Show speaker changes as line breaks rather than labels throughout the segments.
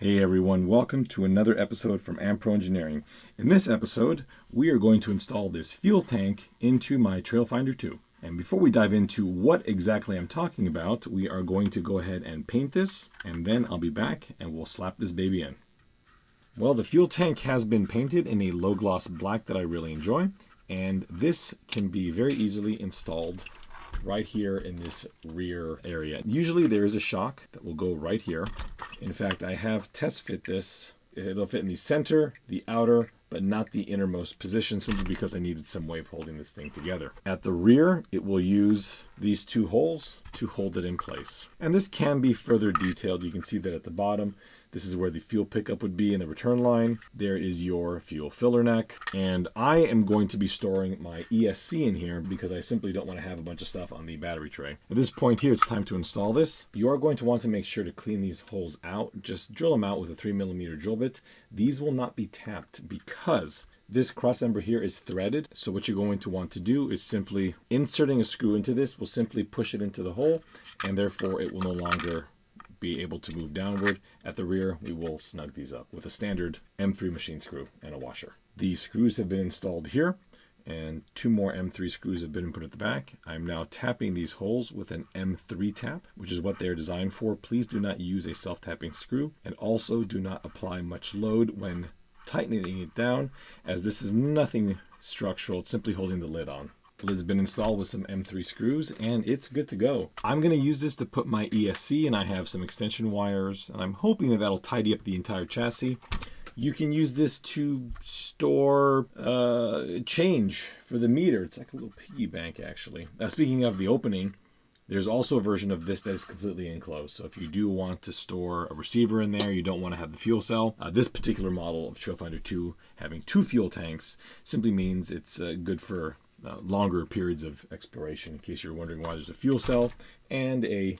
Hey everyone, welcome to another episode from Ampro Engineering. In this episode, we are going to install this fuel tank into my Trailfinder 2. And before we dive into what exactly I'm talking about, we are going to go ahead and paint this, and then I'll be back and we'll slap this baby in. Well, the fuel tank has been painted in a low gloss black that I really enjoy, and this can be very easily installed right here in this rear area. Usually there is a shock that will go right here. In fact, I have test fit this. It'll fit in the center, the outer, but not the innermost position, simply because I needed some way of holding this thing together. At the rear, it will use these two holes to hold it in place. And this can be further detailed. You can see that at the bottom, this is where the fuel pickup would be in the return line. There is your fuel filler neck. And I am going to be storing my ESC in here because I simply don't want to have a bunch of stuff on the battery tray. At this point here, it's time to install this. You are going to want to make sure to clean these holes out. Just drill them out with a 3mm drill bit. These will not be tapped because this cross member here is threaded. So what you're going to want to do is simply inserting a screw into this will simply push it into the hole, and therefore it will no longer be able to move downward. At the rear, we will snug these up with a standard M3 machine screw and a washer. The screws have been installed here, and two more M3 screws have been put at the back. I'm now tapping these holes with an M3 tap, which is what they are designed for. Please do not use a self-tapping screw, and also do not apply much load when tightening it down, as this is nothing structural. It's simply holding the lid on. The lid's been installed with some M3 screws, and it's good to go. I'm going to use this to put my ESC, and I have some extension wires, and I'm hoping that that'll tidy up the entire chassis. You can use this to store change for the meter. It's like a little piggy bank, actually. Speaking of the opening, there's also a version of this that is completely enclosed. So if you do want to store a receiver in there, you don't want to have the fuel cell. This particular model of Trailfinder 2 having two fuel tanks simply means it's good for longer periods of exploration, in case you're wondering why there's a fuel cell and a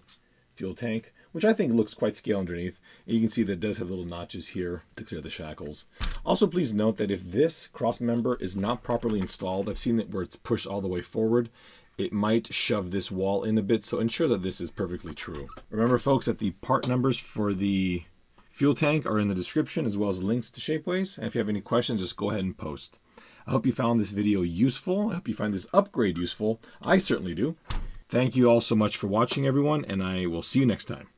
fuel tank, which I think looks quite scale underneath. And you can see that it does have little notches here to clear the shackles. Also, please note that if this cross member is not properly installed, I've seen it where it's pushed all the way forward, it might shove this wall in a bit, so ensure that this is perfectly true. Remember, folks, that the part numbers for the fuel tank are in the description, as well as links to shapeways. And if you have any questions, just go ahead and post. I hope you found this video useful. I hope you find this upgrade useful. I certainly do. Thank you all so much for watching, everyone, and I will see you next time.